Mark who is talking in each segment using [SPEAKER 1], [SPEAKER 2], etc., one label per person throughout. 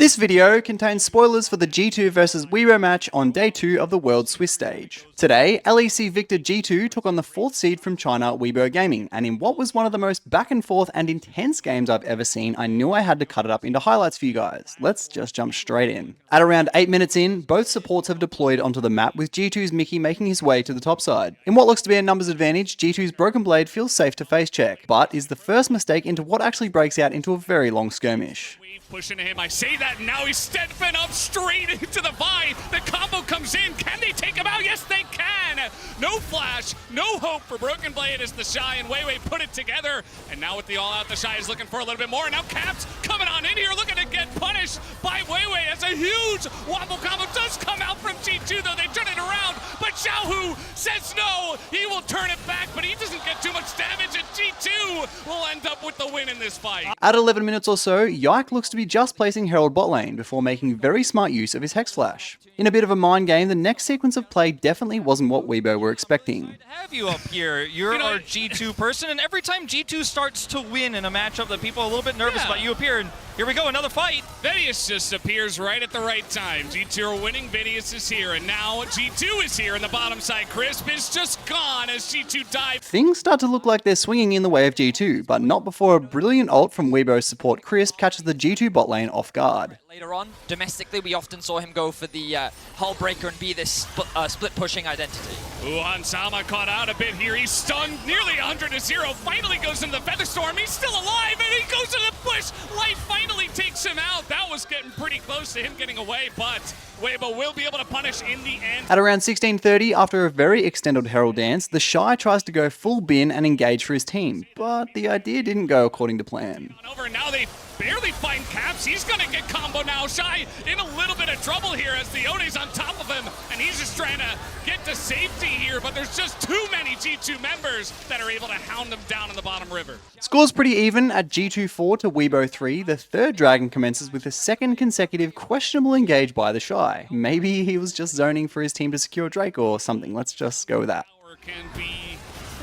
[SPEAKER 1] This video contains spoilers for the G2 vs Weibo match on day 2 of the World Swisse stage. Today, LEC Victor G2 took on the 4th seed from China, Weibo Gaming, and in what was one of the most back and forth and intense games I've ever seen, I knew I had to cut it up into highlights for you guys. Let's just jump straight in. At around 8 minutes in, both supports have deployed onto the map, with G2's Mickey making his way to the top side. In what looks to be a numbers advantage, G2's Broken Blade feels safe to face check, but is the first mistake into what actually breaks out into a very long skirmish.
[SPEAKER 2] Pushing to him, I say that, and now he's stepping up straight into the Vi. The combo comes in. Can they take him out? Yes, they can. No flash, no hope for Broken Blade as the Shy and Weiwei put it together. And now with the all-out, the Shy is looking for a little bit more. And now Caps coming on in here, looking to get punished by Weiwei as a huge wobble combo does come out from G2, though. They turn it around, but Xiaohu says no. He will turn it back, but he doesn't get too much damage, and G2 will end up with the win in this fight.
[SPEAKER 1] At 11 minutes or so, Yone looks to be just placing Herald bot lane before making very smart use of his Hex Flash. In a bit of a mind game, the next sequence of play definitely wasn't what Weibo were expecting.
[SPEAKER 3] Have you up here? You're our G2 person, and every time G2 starts to win in a matchup that people are a little bit nervous about, you appear, and here we go, another fight.
[SPEAKER 2] Vedius just appears right at the right time. G2 are winning, Vedius is here, and now G2 is here in the bottom side. Crisp is just gone as G2 dives.
[SPEAKER 1] Things start to look like they're swinging in the way of G2, but not before a brilliant ult from Weibo's support Crisp catches the G2 bot lane off guard.
[SPEAKER 4] Later on, domestically, we often saw him go for the hull breaker and be this split pushing identity.
[SPEAKER 2] Hansama caught out a bit here. He's stunned nearly 100-0. Finally goes into the Featherstorm. He's still alive, and he goes to the push. Light finally takes him out. That was getting pretty close to him getting away, but Weibo will be able to punish in the end.
[SPEAKER 1] At around 16:30, after a very extended Herald dance, the Shy tries to go full bin and engage for his team, but the idea didn't go according to plan.
[SPEAKER 2] Over now they barely find Caps. He's gonna get combo now. Shy in a little bit of trouble here as the Yone's on top of him, and he's just trying to get to safety here, but there's just too many G2 members that are able to hound him down in the bottom river.
[SPEAKER 1] Score's pretty even at G2 4 to Weibo 3. The third dragon commences with a second consecutive questionable engage by the Shy. Maybe he was just zoning for his team to secure Drake or something. Let's just go with that.
[SPEAKER 2] Can be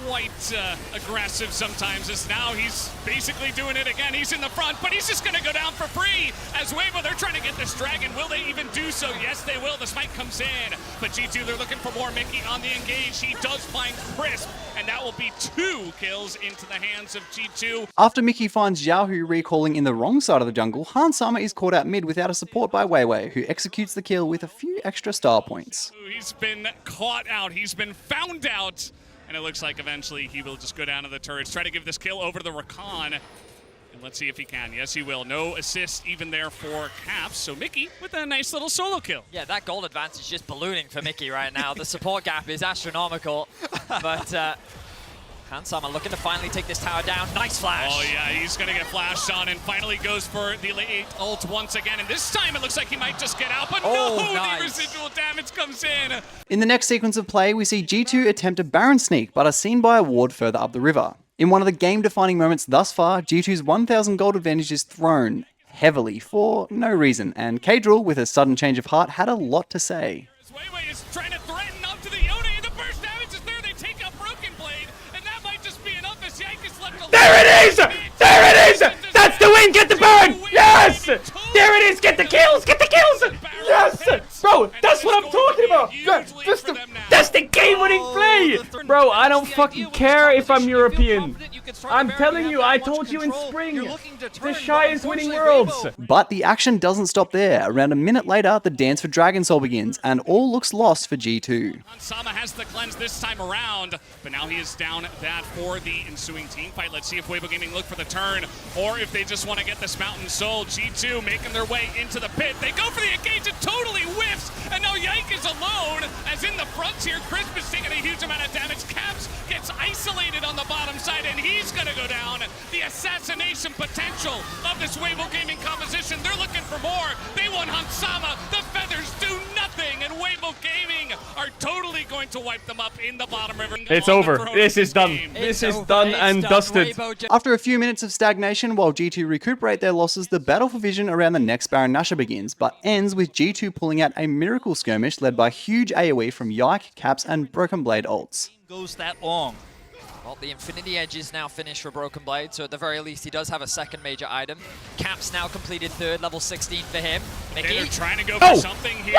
[SPEAKER 2] quite aggressive sometimes, as now he's basically doing it again. He's in the front, but he's just going to go down for free as Weibo, they're trying to get this dragon. Will they even do so? Yes, they will. The smite comes in, but G2, they're looking for more. Mickey on the engage. He does find Crisp, and that will be 2 kills into the hands of G2.
[SPEAKER 1] After Mickey finds Xiaohu recalling in the wrong side of the jungle, Hansama is caught out mid without a support by Weiwei, who executes the kill with a few extra star points.
[SPEAKER 2] He's been caught out. He's been found out. And it looks like eventually he will just go down to the turrets, try to give this kill over to the Rakan. And let's see if he can. Yes, he will. No assist even there for Caps. So Mickey with a nice little solo kill.
[SPEAKER 4] Yeah, that gold advance is just ballooning for Mickey right now. The support gap is astronomical. But Hansama looking to finally take this tower down. Nice flash.
[SPEAKER 2] Oh yeah, he's going to get flashed on and finally goes for the late ult once again. And this time it looks like he might just get out, but no,
[SPEAKER 4] nice.
[SPEAKER 2] The residual damage comes in.
[SPEAKER 1] In the next sequence of play, we see G2 attempt a Baron sneak, but are seen by a ward further up the river. In one of the game-defining moments thus far, G2's 1000 gold advantage is thrown heavily for no reason, and Kadril, with a sudden change of heart, had a lot to say.
[SPEAKER 2] Weiwei is trying to threaten up to the Yone, and the burst damage is there. They take out Broken Blade, and that might just be enough as Yank is left alone.
[SPEAKER 5] There it is! There it is! That's the win! Get the burn! Yes! There it is! Get the kills! Get the kills! Yes! Bro, that's what I'm talking about! That's the game-winning play! Bro, I don't fucking care if I'm European. I'm telling you, I told you in spring, the Shy is winning worlds.
[SPEAKER 1] But the action doesn't stop there. Around a minute later, the dance for Dragon Soul begins, and all looks lost for G2.
[SPEAKER 2] Hansama has the cleanse this time around, but now he is down that for the ensuing team fight. Let's see if Weibo Gaming look for the turn, or if they just want to get this Mountain Soul. G2 making their way into the pit. They go for the engage, it totally whiffs, and now Yank is alone, as in the fronts here, Crisp is taking a huge amount of damage. Caps gets isolated on the bottom side, and he's going to go down. The assassination potential of this Weibo Gaming composition, they're looking for more. They want Hansama. The feathers do nothing, and Weibo Gaming are totally going to wipe them up in the bottom river.
[SPEAKER 5] It's over. This is done. This is done and dusted.
[SPEAKER 1] After a few minutes of stagnation while G2 recuperate their losses, the battle for vision around the next Baron Nashor begins, but ends with G2 pulling out a miracle skirmish led by huge AoE from Yike, Caps, and Broken Blade ults.
[SPEAKER 3] Goes that long.
[SPEAKER 4] Well, the Infinity Edge is now finished for Broken Blade, so at the very least he does have a second major item. Cap's now completed third, level 16 for him. Mickey.
[SPEAKER 2] They're trying to go for something here.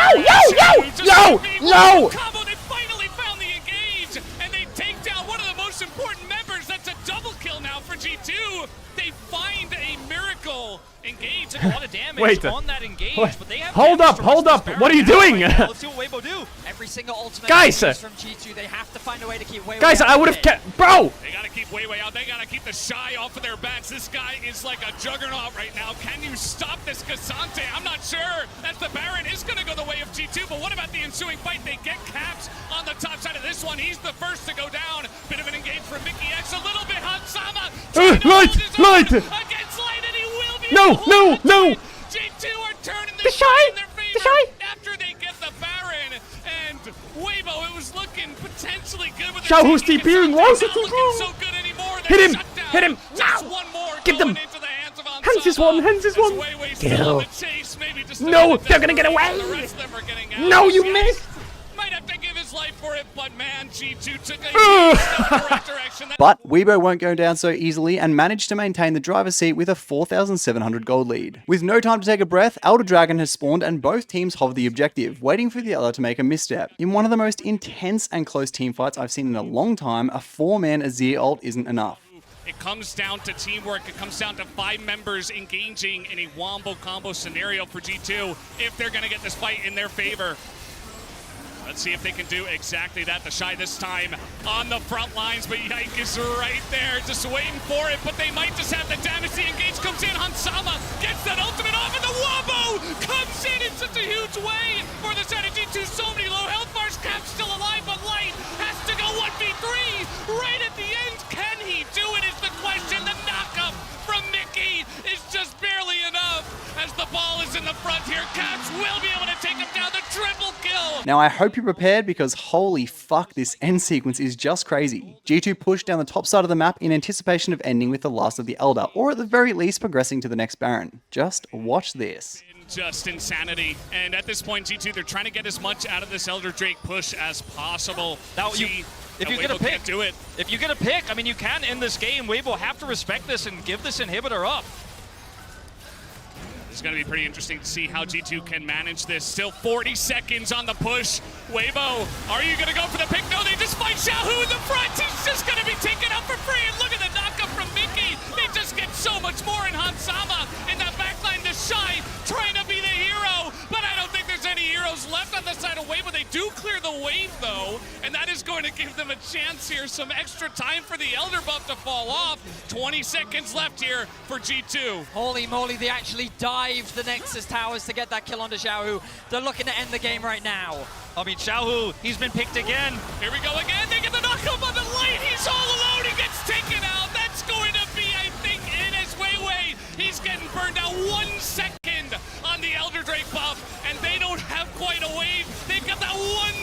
[SPEAKER 5] No!
[SPEAKER 2] Combo, they finally found the engage, and they take down one of the most important members. That's a double kill now for G2. They find a miracle
[SPEAKER 3] engage and a lot of damage on that engage, but they have
[SPEAKER 5] hold up. What are you doing?
[SPEAKER 3] Let's see what Weibo do.
[SPEAKER 4] Every single ultimate
[SPEAKER 5] guys
[SPEAKER 4] from G2, they have to find a way to keep Weibo
[SPEAKER 5] guys,
[SPEAKER 4] out
[SPEAKER 5] I would have kept, bro.
[SPEAKER 2] They gotta keep Weibo out. They gotta keep the Shy off of their backs. This guy is like a juggernaut right now. Can you stop this Cassante? I'm not sure. That's the Baron is gonna go the way of G2, but what about the ensuing fight? They get Caps on the top side of this one. He's the first to go down. Bit of an engage from Mickey X. A little bit. Hansama
[SPEAKER 5] Light.
[SPEAKER 2] Against Light, and he will be
[SPEAKER 5] No.
[SPEAKER 2] G2 are turning the Shy in their favor after they get the Baron. And Weibo, it was looking potentially good with
[SPEAKER 5] Xiaohu's TPing. Why is it
[SPEAKER 2] looking
[SPEAKER 5] TPing?
[SPEAKER 2] so good anymore.
[SPEAKER 5] Hit him.
[SPEAKER 2] Shut down.
[SPEAKER 5] Hit him.
[SPEAKER 2] Just
[SPEAKER 5] Now.
[SPEAKER 2] one more
[SPEAKER 5] Get
[SPEAKER 2] going
[SPEAKER 5] them.
[SPEAKER 2] into the hands of
[SPEAKER 5] Hans is one.
[SPEAKER 2] Kill. The
[SPEAKER 5] No, they're gonna get away.
[SPEAKER 2] The rest of them are getting out.
[SPEAKER 5] No, you missed.
[SPEAKER 2] Might have to give his life for it, but man, G2 took a huge step in the right direction.
[SPEAKER 1] But Weibo won't go down so easily and managed to maintain the driver's seat with a 4,700 gold lead. With no time to take a breath, Elder Dragon has spawned and both teams hover the objective, waiting for the other to make a misstep. In one of the most intense and close teamfights I've seen in a long time, a 4-man Azir ult isn't enough.
[SPEAKER 2] It comes down to teamwork. It comes down to 5 members engaging in a wombo combo scenario for G2 if they're going to get this fight in their favor. Let's see if they can do exactly that. The Shy this time on the front lines, but Yike is right there, just waiting for it, but they might just have the damage. The engage comes in. Hansama gets that ultimate off, and the Wombo comes in such a huge way for the side of G2. So many low health bars. Cap's still alive, but Light has to go 1v3 right at the end. Can he do it is the question. The knockup from Mickey is just barely enough. As the ball is in the front here, Caps will be able to take him down. The triple kill.
[SPEAKER 1] Now I hope you're prepared because holy fuck, this end sequence is just crazy. G2 pushed down the top side of the map in anticipation of ending with the last of the Elder, or at the very least progressing to the next Baron. Just watch this.
[SPEAKER 2] Just insanity. And at this point, G2, they're trying to get as much out of this Elder Drake push as possible.
[SPEAKER 3] If you get a pick,
[SPEAKER 2] do it.
[SPEAKER 3] If you get a pick, I mean, you can end this game. Weibo have to respect this and give this inhibitor up.
[SPEAKER 2] It's going to be pretty interesting to see how G2 can manage this. Still 40 seconds on the push. Weibo, are you going to go for the pick? No, they just fight Xiaohu in the front. He's just going to be taken out for free. And look at the knockup from Mickey. They just get so much more in Hansama. In that backline, the Shy trying to be the hero. But I don't think there's any heroes left on the side of Weibo. They do clear the wave, though. And that is going to give them a chance here. Some extra time for the Elder buff to fall off. 20 seconds left here for G2.
[SPEAKER 4] Holy moly, they actually dived the Nexus towers to get that kill onto Xiaohu. They're looking to end the game right now.
[SPEAKER 3] I mean, Xiaohu, he's been picked again.
[SPEAKER 2] Here we go again. They get the knockup on the Light. He's all alone. He gets taken out. That's going to be, I think, in his Weiwei. He's getting burned out 1 second on the Elder Drake buff, and they don't have quite a wave. They've got that one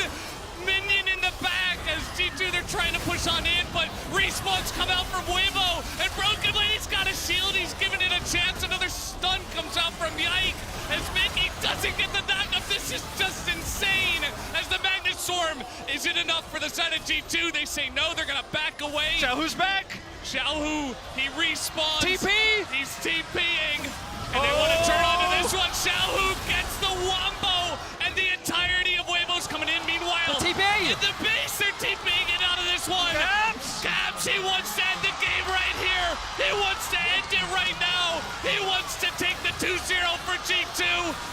[SPEAKER 2] minion in the back as G2, they're trying to push on in, but respawns come out from Weibo, and Broken Blade, he's got a shield, he's giving it a chance. Another stun comes out from Yike as Mickey doesn't get the knockup. This is just insane as the Magnet Storm. Is it enough for the side of G2? They say no, they're gonna back away.
[SPEAKER 3] Xiaohu's back.
[SPEAKER 2] Xiaohu, he respawns.
[SPEAKER 3] TP!
[SPEAKER 2] He's TPing. And they want to turn onto this one. Xiaohu gets the Wombo, and the entirety of Weibo's coming in. Meanwhile,
[SPEAKER 4] The TP!
[SPEAKER 2] in the base, they're TPing it out of this one. Caps, he wants to end the game right here. He wants to end it right now. He wants to take the 2-0 for G2.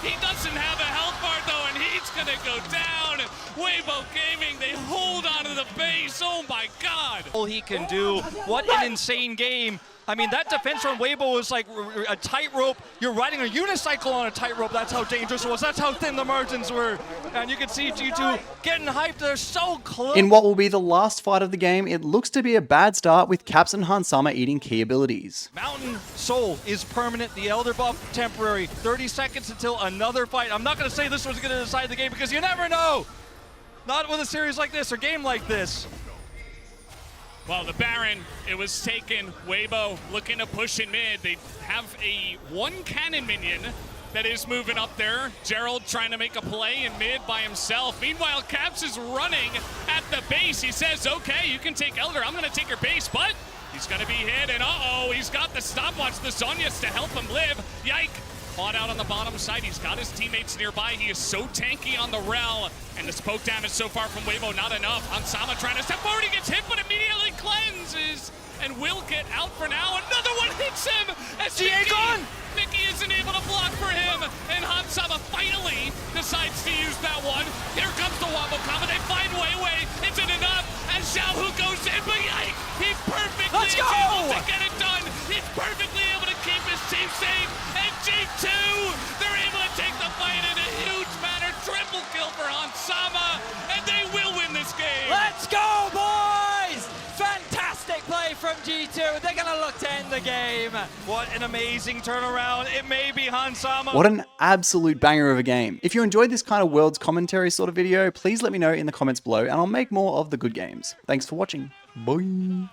[SPEAKER 2] He doesn't have a health bar, though, and he's going to go down. Weibo Gaming, they hold on to the base. Oh, my God.
[SPEAKER 3] All he can do. What an insane game. I mean, that defense from Weibo was like a tightrope. You're riding a unicycle on a tightrope. That's how dangerous it was. That's how thin the margins were. And you can see G2 getting hyped. They're so close.
[SPEAKER 1] In what will be the last fight of the game, it looks to be a bad start with Caps and Hansama eating key abilities.
[SPEAKER 3] Mountain Soul is permanent. The Elder buff temporary. 30 seconds until another fight. I'm not going to say this was going to decide the game because you never know. Not with a series like this or game like this.
[SPEAKER 2] Well, the Baron, it was taken. Weibo looking to push in mid. They have a 1 cannon minion that is moving up there. Gerald trying to make a play in mid by himself. Meanwhile, Caps is running at the base. He says, okay, you can take Elder. I'm going to take your base, but he's going to be hit. And uh-oh, he's got the stopwatch, the Zhonya's to help him live. Yike. Caught out on the bottom side. He's got his teammates nearby. He is so tanky on the rel. And the poke damage so far from Weibo, not enough. Hansama trying to step forward. He gets hit, but immediately cleanses. And will get out for now. Another one hits him. As Mickey isn't able to block for him. And Hansama finally decides to use that one. Here comes the wombo combo. They find Weiwei. Isn't enough. And Xiaohu goes in. But yike, he perfectly is able to get it done. He's perfectly able to keep his team safe. And G2, they're able to take the fight in a huge manner. Triple kill for Hansama. And they will win this game.
[SPEAKER 4] Let's go, boys! Fantastic play from G2. They're going to look to end the game.
[SPEAKER 3] What an amazing turnaround. It may be Hansama.
[SPEAKER 1] What an absolute banger of a game. If you enjoyed this kind of Worlds commentary sort of video, please let me know in the comments below and I'll make more of the good games. Thanks for watching. Bye.